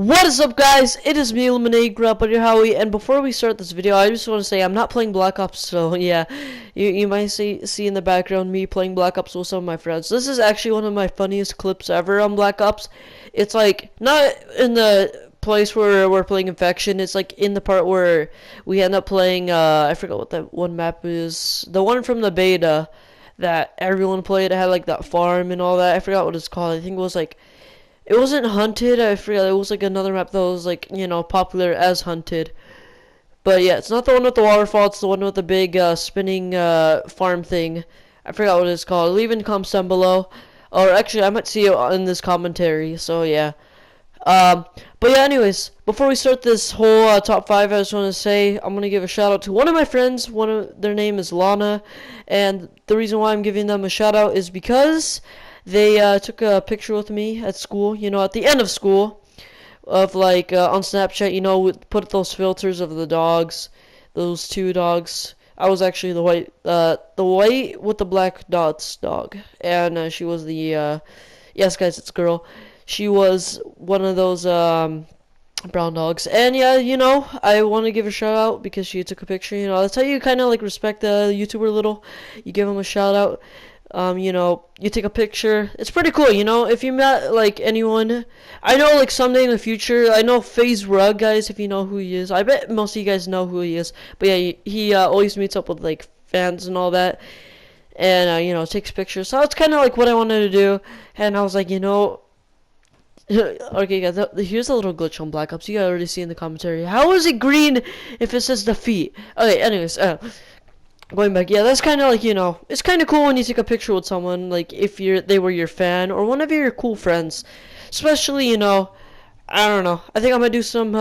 What is up, guys? It is me, IlluminegraBuddy, and before we start this video, I just want to say I'm not playing Black Ops, so yeah, you might see in the background me playing Black Ops with some of my friends. This is actually one of my funniest clips ever on Black Ops. It's like not in the place where we're playing Infection. It's like in the part where we end up playing. I forgot what that one map is. The one from the beta that everyone played. It had like that farm and all that. I forgot what it's called. I think it was like. It wasn't Hunted, I forgot, it was like another map that was like, popular as Hunted. But yeah, it's not the one with the waterfall, it's the one with the big spinning farm thing. I forgot what it's called. Leave in the comments down below. Or actually, I might see it in this commentary, so yeah. But yeah, anyways, before we start this whole top 5, I just want to say I'm going to give a shout out to one of my friends. Their name is Lana, and the reason why I'm giving them a shout out is because they took a picture with me at school, at the end of school, of like on Snapchat, put those filters of the dogs, those two dogs. I was actually the white with the black dots dog, and she was the yes, guys, it's a girl. She was one of those brown dogs, and yeah, I want to give her a shout out because she took a picture. That's how you kind of like respect the YouTuber a little. You give them a shout out. You take a picture. It's pretty cool, if you met, like, anyone. I know, like, someday in the future, I know FaZe Rug, guys, if you know who he is. I bet most of you guys know who he is. But yeah, he always meets up with, like, fans and all that. And, takes pictures. So it's kind of like what I wanted to do. And I was like, okay, guys, here's a little glitch on Black Ops. You guys already see in the commentary. How is it green if it says defeat? Okay, anyways, going back, yeah, that's kind of like, it's kind of cool when you take a picture with someone, like, if they were your fan, or one of your cool friends, especially, I don't know, I think I'm gonna do some,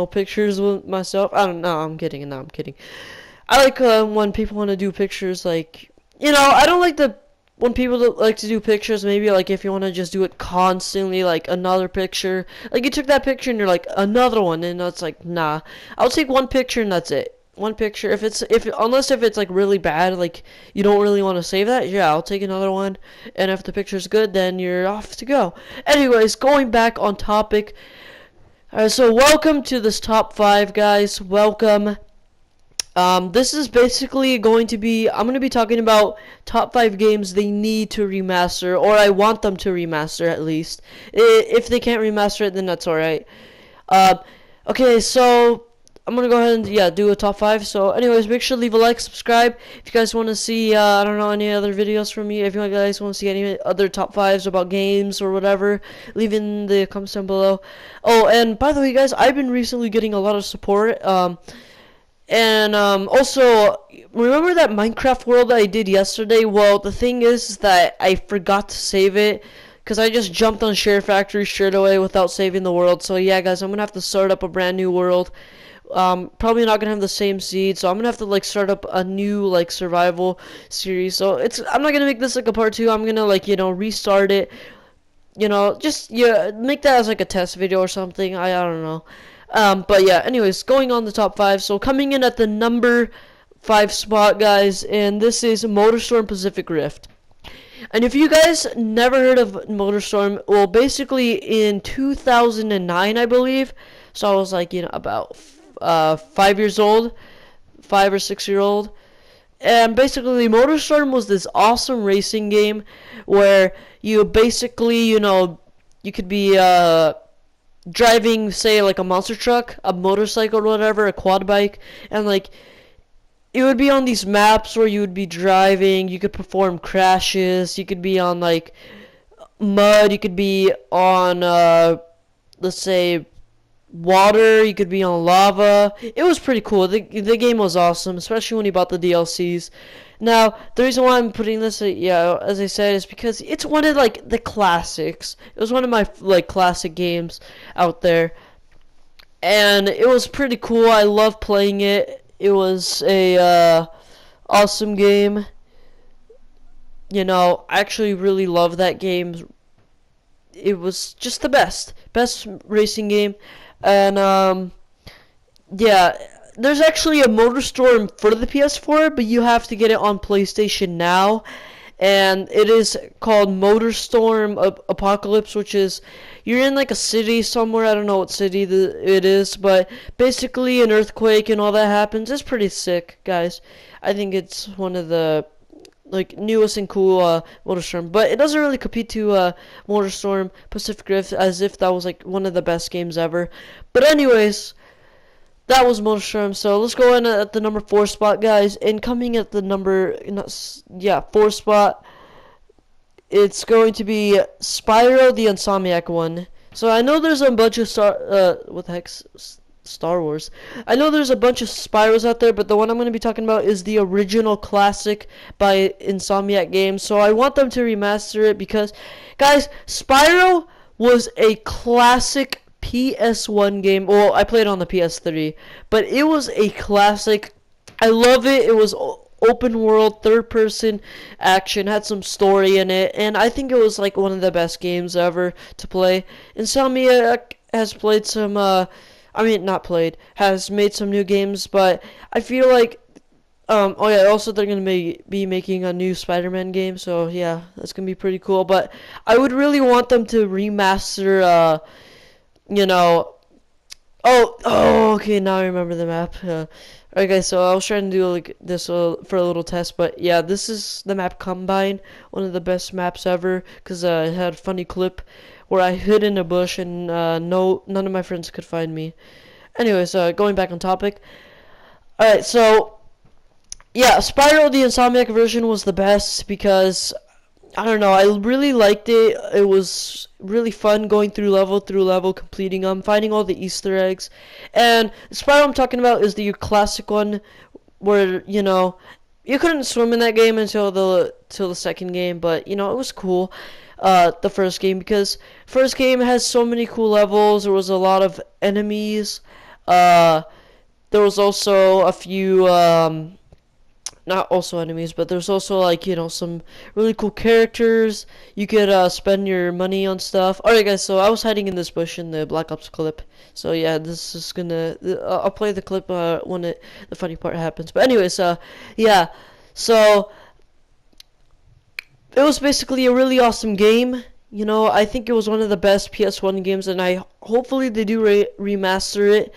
pictures with myself. I don't know, I'm kidding. I like, when people want to do pictures, like, I don't like when people like to do pictures, maybe, like, if you want to just do it constantly, like, another picture, like, you took that picture, and you're like, another one, and it's like, nah, I'll take one picture, and that's it. One picture. Unless if it's like really bad, like you don't really want to save that, yeah, I'll take another one. And if the picture's good, then you're off to go. Anyways, going back on topic. Alright, so welcome to this top 5, guys. Welcome. This is basically going to be, I'm going to be talking about top 5 games they need to remaster, or I want them to remaster at least. If they can't remaster it, then that's alright. Okay, so I'm gonna go ahead and do a top 5. So anyways, make sure to leave a like, subscribe if you guys want to see I don't know, any other videos from me. If you guys want to see any other top 5s about games or whatever, leave in the comments down below. Oh, and by the way, guys, I've been recently getting a lot of support. Also, remember that Minecraft world that I did yesterday? Well, the thing is that I forgot to save it, because I just jumped on SHAREfactory straight away without saving the world. So yeah, guys, I'm gonna have to start up a brand new world. Probably not gonna have the same seed, so I'm gonna have to like start up a new like survival series. So I'm not gonna make this like a part 2. I'm gonna like restart it. Just make that as like a test video or something. I don't know. But yeah, anyways, going on the top 5. So coming in at the number 5 spot, guys, and this is MotorStorm Pacific Rift. And if you guys never heard of MotorStorm, well, basically in 2009, I believe. So I was like, about 5 years old, 5 or 6 year old, and basically MotorStorm was this awesome racing game where you basically, you could be driving, say, like a monster truck, a motorcycle, or whatever, a quad bike, and like it would be on these maps where you would be driving. You could perform crashes. You could be on like mud. You could be on let's say water. You could be on lava. It was pretty cool. The game was awesome, especially when you bought the DLCs. Now, the reason why I'm putting this, as I said, is because it's one of like the classics. It was one of my like classic games out there, and it was pretty cool. I love playing it. It was a awesome game. I actually really love that game. It was just the best racing game. And yeah, there's actually a MotorStorm for the PS4, but you have to get it on PlayStation Now. and it is called Motorstorm Apocalypse, which is you're in like a city somewhere. I don't know what city it is, but basically an earthquake and all that happens. It's pretty sick, guys. I think it's one of the like newest and cool Motorstorm, but it doesn't really compete to Motorstorm Pacific Rift as if that was like one of the best games ever. But anyways, that was Motorstorm. So let's go in at the number 4 spot, guys. And coming at the number 4 spot, it's going to be Spyro the Insomniac one. So I know there's a bunch of what the heck's Star Wars. I know there's a bunch of Spyros out there, but the one I'm going to be talking about is the original classic by Insomniac Games. So I want them to remaster it because, guys, Spyro was a classic PS1 game. Well, I played on the PS3, but it was a classic. I love it. It was open world, third person action, had some story in it, and I think it was like one of the best games ever to play. Insomniac has played some has made some new games, but I feel like oh yeah, also they're gonna be making a new Spider-Man game, so yeah, that's gonna be pretty cool. But I would really want them to remaster okay, now I remember the map. Alright guys, so I was trying to do like this for a little test, but yeah, this is the map Combine, one of the best maps ever, because it had a funny clip where I hid in a bush and none of my friends could find me. Anyways, going back on topic. Alright, so yeah, Spyro the Insomniac version was the best because I don't know, I really liked it. It was really fun going through level, completing them, finding all the Easter eggs. And Spyro I'm talking about is the classic one where, you couldn't swim in that game until the second game, but, it was cool, the first game, because first game has so many cool levels. There was a lot of enemies. There was also a few, not also enemies, but there's also like some really cool characters. You could spend your money on stuff. Alright guys, so I was hiding in this bush in the Black Ops clip, so yeah, this is gonna I'll play the clip when the funny part happens. But anyways, yeah, so it was basically a really awesome game. I think it was one of the best PS1 games, and hopefully they do remaster it.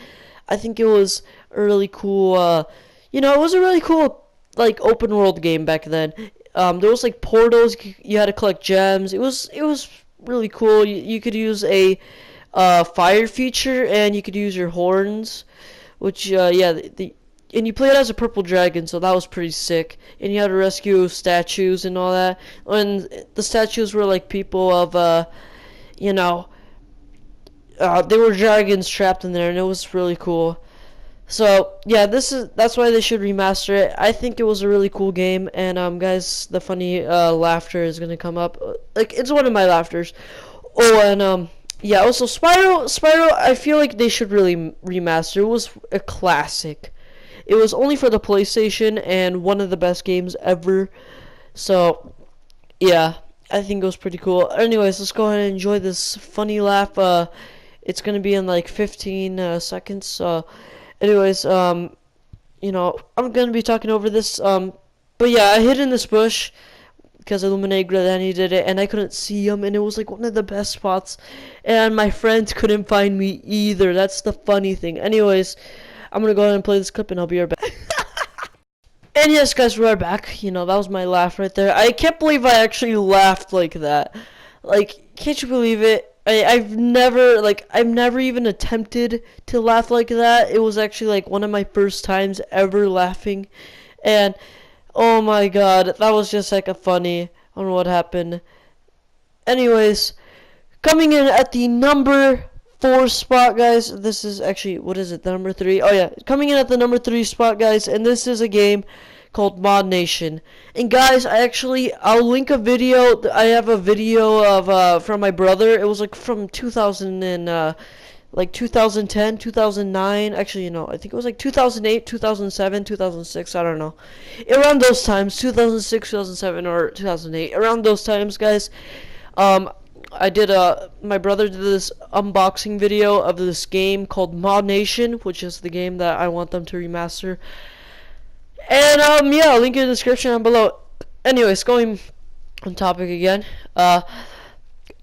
I think it was a really cool it was a really cool like open world game back then. There was like portals. You had to collect gems. It was really cool. You could use a fire feature, and you could use your horns, which and you played as a purple dragon, so that was pretty sick. And you had to rescue statues and all that. And the statues were like people of they were dragons trapped in there, and it was really cool. So yeah, that's why they should remaster it. I think it was a really cool game, and guys, the funny laughter is gonna come up. Like, it's one of my laughters. Oh, and yeah, also Spyro, I feel like they should really remaster. It was a classic. It was only for the PlayStation and one of the best games ever. So yeah, I think it was pretty cool. Anyways, let's go ahead and enjoy this funny laugh. It's gonna be in like 15 seconds. Anyways, I'm gonna be talking over this, but yeah, I hid in this bush because IlluminegraBuddy did it, and I couldn't see him, and it was like one of the best spots, and my friends couldn't find me either. That's the funny thing. Anyways, I'm gonna go ahead and play this clip, and I'll be right back. And yes, guys, we're back. That was my laugh right there. I can't believe I actually laughed like that. Like, can't you believe it? I've never even attempted to laugh like that. It was actually like one of my first times ever laughing, and oh my god, that was just like a funny. I don't know what happened. Anyways, coming in at the number 4 spot, guys. This is actually, what is it? The number 3. Oh yeah, coming in at the number 3 spot, guys, and this is a game called Mod Nation. And guys, I'll link a video. I have a video of from my brother. It was like from 2000 and like 2010, 2009. Actually, I think it was like 2008, 2007, 2006. I don't know. Around those times, 2006, 2007, or 2008. Around those times, guys. My brother did this unboxing video of this game called Mod Nation, which is the game that I want them to remaster. And yeah, I'll link in the description down below. Anyways, going on topic again.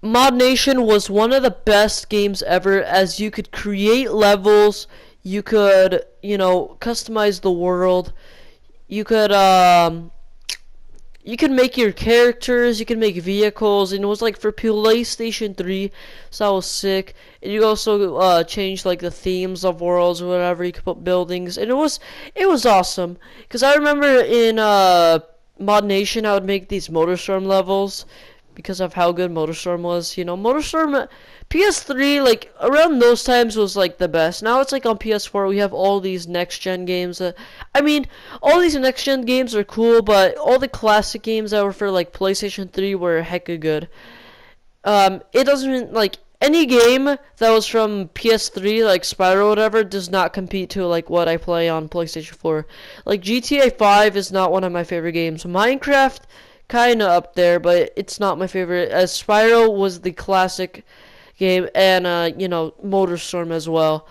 Mod Nation was one of the best games ever, as you could create levels, you could, customize the world, you could, you can make your characters, you can make vehicles, and it was like for PlayStation 3, so that was sick. And you also change like the themes of worlds or whatever. You could put buildings, and it was awesome. Cause I remember in Mod Nation, I would make these MotorStorm levels because of how good MotorStorm was. MotorStorm PS3, like around those times, was like the best. Now it's like on PS4 we have all these next gen games. I mean, all these next gen games are cool, but all the classic games that were for like PlayStation 3 were hecka good. It doesn't like any game that was from PS3, like Spyro or whatever, does not compete to like what I play on PlayStation 4. Like GTA 5 is not one of my favorite games. Minecraft, kinda up there, but it's not my favorite. As Spyro was the classic game, and MotorStorm as well.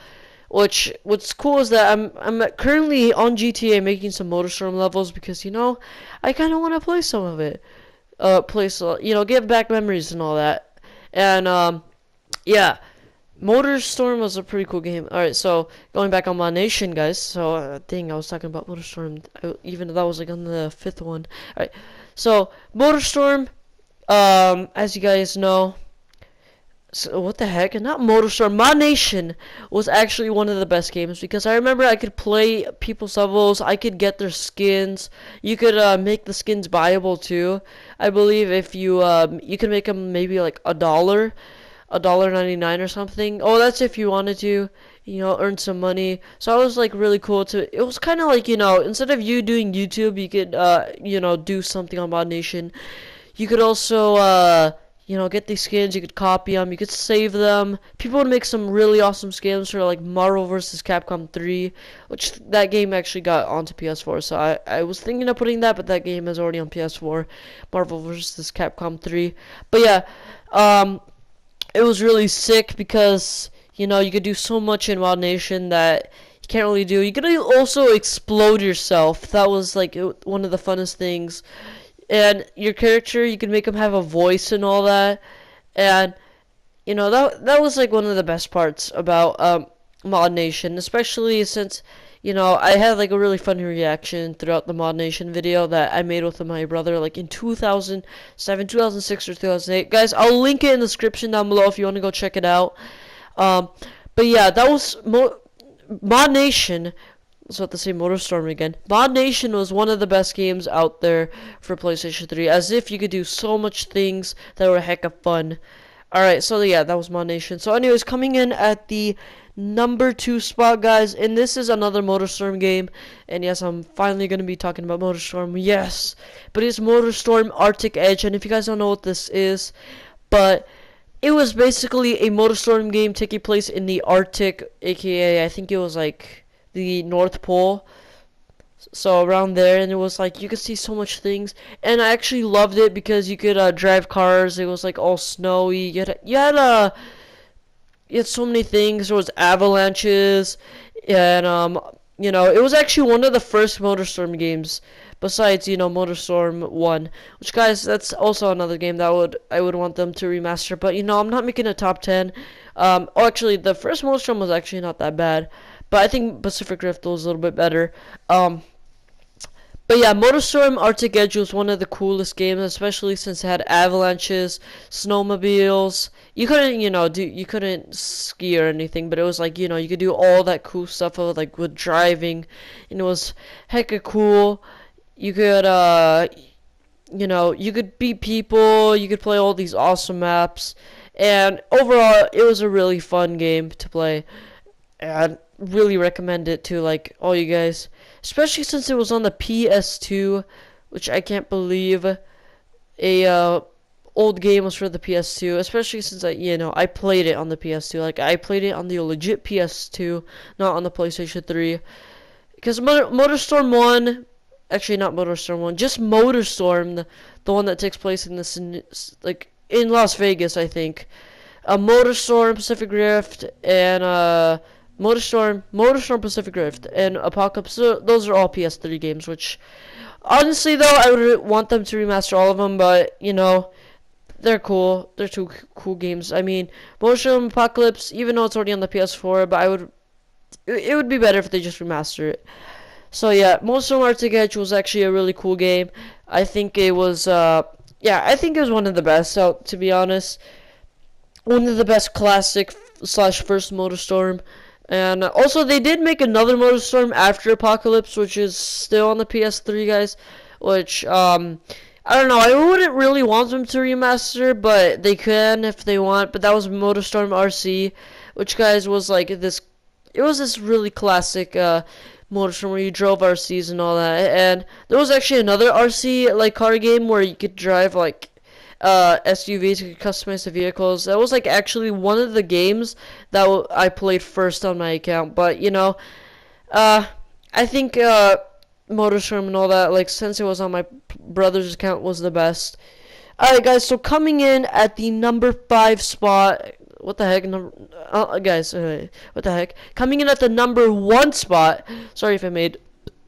What's cool is that I'm currently on GTA making some MotorStorm levels because I kind of want to play some of it, give back memories and all that, and yeah. MotorStorm was a pretty cool game. Alright, so going back on my nation, guys. So, dang, I was talking about MotorStorm, even though that was like on the fifth one. Alright, so MotorStorm, as you guys know, so what the heck? Not MotorStorm. Mod Nation was actually one of the best games because I remember I could play people's levels. I could get their skins. You could make the skins buyable too. I believe if you can make them maybe like $1.99 or something. Oh, that's if you wanted to, earn some money. So it was like really cool to. It was kind of like instead of you doing YouTube, you could do something on Mod Nation. You could also get these skins. You could copy them. You could save them. People would make some really awesome skins for like Marvel vs. Capcom 3, which that game actually got onto PS4. So I was thinking of putting that, but that game is already on PS4. Marvel vs. Capcom 3. But yeah, it was really sick because you could do so much in Mod Nation that you can't really do. You could also explode yourself. That was like one of the funnest things. And your character, you can make him have a voice and all that. And that was like one of the best parts about Mod Nation, especially since I had like a really funny reaction throughout the Mod Nation video that I made with my brother like in 2007, 2006, or 2008. Guys, I'll link it in the description down below if you want to go check it out. But yeah, that was Mod Nation. I was about to say MotorStorm again. Mod Nation was one of the best games out there for PlayStation 3, as if you could do so much things that were heck of fun. Alright, so yeah, that was Mod Nation. So anyways, coming in at the number 2 spot, guys, and this is another MotorStorm game, and yes, I'm finally going to be talking about MotorStorm, yes, but it's MotorStorm Arctic Edge, and if you guys don't know what this is, but it was basically a MotorStorm game taking place in the Arctic, aka, I think it was like the North Pole, so around there, and it was like you could see so much things, and I actually loved it because you could drive cars. It was like all snowy. You had so many things. There was avalanches, and it was actually one of the first MotorStorm games besides MotorStorm 1, which, guys, that's also another game that I would want them to remaster, but I'm not making a top 10. Actually, the first MotorStorm was actually not that bad, but I think Pacific Rift was a little bit better. But yeah, MotorStorm Arctic Edge was one of the coolest games, especially since it had avalanches, snowmobiles. You couldn't, you couldn't ski or anything, but it was like, you could do all that cool stuff with driving, and it was hecka cool. You could, you could beat people, you could play all these awesome maps, and overall, it was a really fun game to play, and really recommend it to like all you guys, especially since it was on the PS2, which I can't believe a old game was for the PS2, especially since I played it on the PS2. Like, I played it on the legit PS2, not on the PlayStation 3, because MotorStorm 1, actually not MotorStorm 1, just MotorStorm, the one that takes place in this like in Las Vegas, I think. MotorStorm, Pacific Rift, and MotorStorm Pacific Rift, and Apocalypse. Those are all PS3 games, which Honestly, though, I would want them to remaster all of them, but, you know, they're cool. They're two cool games. I mean, Motion Apocalypse, even though it's already on the PS4, but it would be better if they just remaster it. So yeah, Monster Arctic Edge was actually a really cool game. I think it was, yeah, I think it was one of the best. So to be honest, one of the best classic slash first MotorStorm. And also, they did make another MotorStorm after Apocalypse, which is still on the PS3, guys. Which, I don't know. I wouldn't really want them to remaster, but they can if they want. But that was MotorStorm RC, which, guys, was like this. It was this really classic MotorStorm where you drove RCs and all that. And there was actually another RC like car game where you could drive like SUVs, you could customize the vehicles. That was like actually one of the games that I played first on my account. But you know, I think MotorStorm and all that, like since it was on my brother's account, was the best. Alright, guys, so coming in at the number 5 spot. What the heck? Guys, what the heck? Coming in at the number 1 spot. Sorry if I made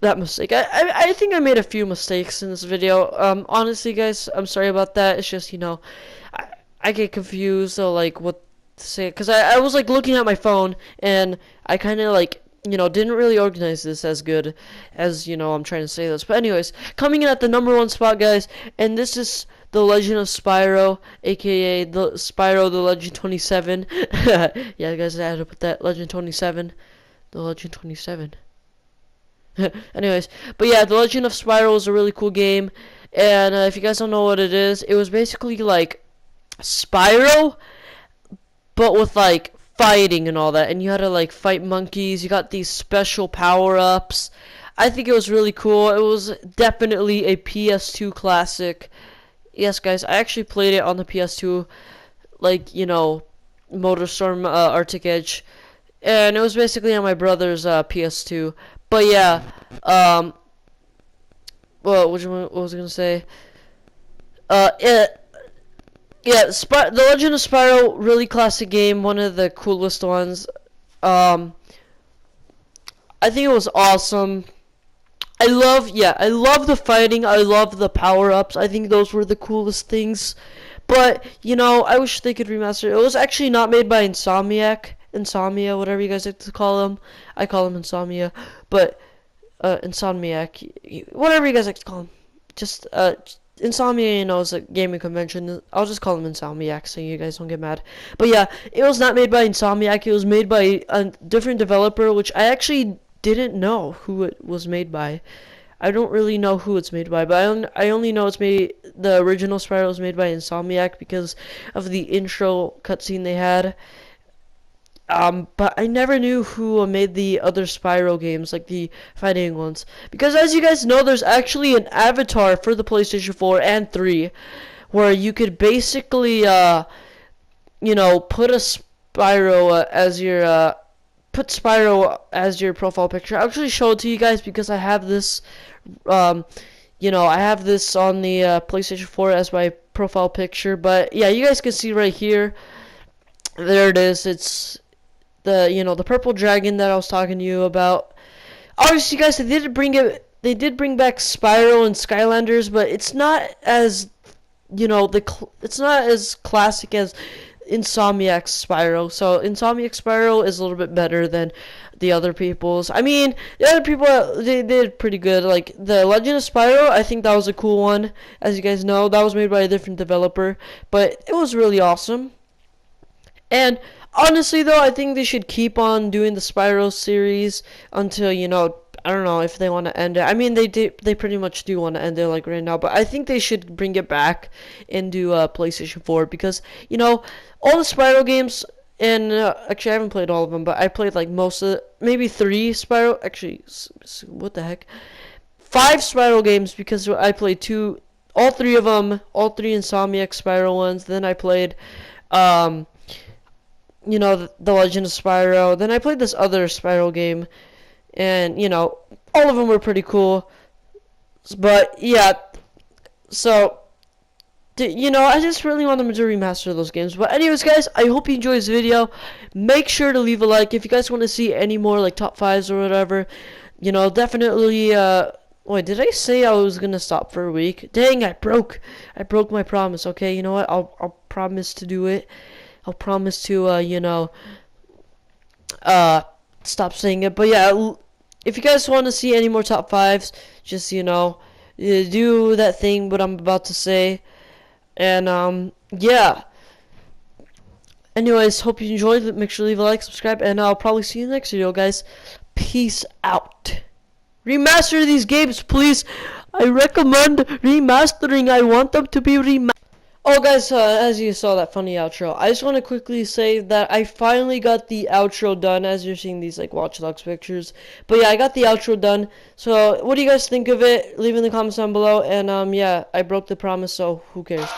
that mistake. I think I made a few mistakes in this video. Honestly, guys, I'm sorry about that. It's just, you know, I get confused, so, like, what to say. Because I was, like, looking at my phone, and I kind of, like, you know, didn't really organize this as good as, you know, I'm trying to say this. But anyways, coming in at the number 1 spot, guys, and this is The Legend of Spyro, aka the Spyro the Legend 27. Yeah, guys, I had to put that Legend 27. The Legend 27. Anyways, but yeah, The Legend of Spyro is a really cool game. And if you guys don't know what it is, it was basically like Spyro, but with like fighting and all that. And you had to like fight monkeys. You got these special power-ups. I think it was really cool. It was definitely a PS2 classic. Yes, guys, I actually played it on the PS2, like, you know, MotorStorm Arctic Edge, and it was basically on my brother's PS2. But yeah, well, what was I gonna say? The Legend of Spyro, really classic game, one of the coolest ones. I think it was awesome. I love the fighting. I love the power-ups. I think those were the coolest things. But, you know, I wish they could remaster it. It was actually not made by Insomnia, whatever you guys like to call them. I call them Insomnia. But, Insomniac, whatever you guys like to call them. Just, Insomnia, you know, is a gaming convention. I'll just call them Insomniac so you guys don't get mad. But yeah, it was not made by Insomniac. It was made by a different developer, which I actually didn't know who it was made by. I don't really know who it's made by, but I only know the original Spyro was made by Insomniac because of the intro cutscene they had. But I never knew who made the other Spyro games, like the fighting ones. Because as you guys know, there's actually an avatar for the PlayStation 4 and 3 where you could basically, you know, put Spyro as your profile picture. I'll actually show it to you guys because I have this, you know, I have this on the PlayStation 4 as my profile picture. But yeah, you guys can see right here. There it is. It's the, you know, the purple dragon that I was talking to you about. Obviously, guys, they did bring back Spyro and Skylanders, but it's not as, you know, it's not as classic as Insomniac's Spyro. So Insomniac Spyro is a little bit better than the other people's. I mean, the other people, they did pretty good. Like the Legend of Spyro, I think that was a cool one. As you guys know, that was made by a different developer, but it was really awesome. And honestly, though, I think they should keep on doing the Spyro series until, you know, I don't know if they want to end it. I mean, they pretty much do want to end it, like, right now. But I think they should bring it back into PlayStation 4 because, you know, all the Spyro games, and actually I haven't played all of them, but I played, like, most of maybe 3 Spyro, actually, what the heck? 5 Spyro games because I played all 3 of them, all 3 Insomniac Spyro ones. Then I played, you know, the Legend of Spyro. Then I played this other Spyro game. And, you know, all of them were pretty cool. But, yeah. So, you know, I just really want them to remaster those games. But anyways, guys, I hope you enjoyed this video. Make sure to leave a like. If you guys want to see any more, like, top 5s or whatever, you know, definitely, Wait, did I say I was gonna stop for a week? Dang, I broke my promise. Okay, you know what? I'll promise to do it. I'll promise to uh stop saying it. But yeah, if you guys want to see any more top fives, just do that thing what I'm about to say. And yeah. Anyways, hope you enjoyed. Make sure to leave a like, subscribe, and I'll probably see you in the next video, guys. Peace out. Remaster these games, please. I recommend remastering. I want them to be remastered. Oh, guys, as you saw that funny outro, I just want to quickly say that I finally got the outro done, as you're seeing these, like, Watch Dogs pictures. But, yeah, I got the outro done. So, what do you guys think of it? Leave in the comments down below. And, yeah, I broke the promise, so who cares?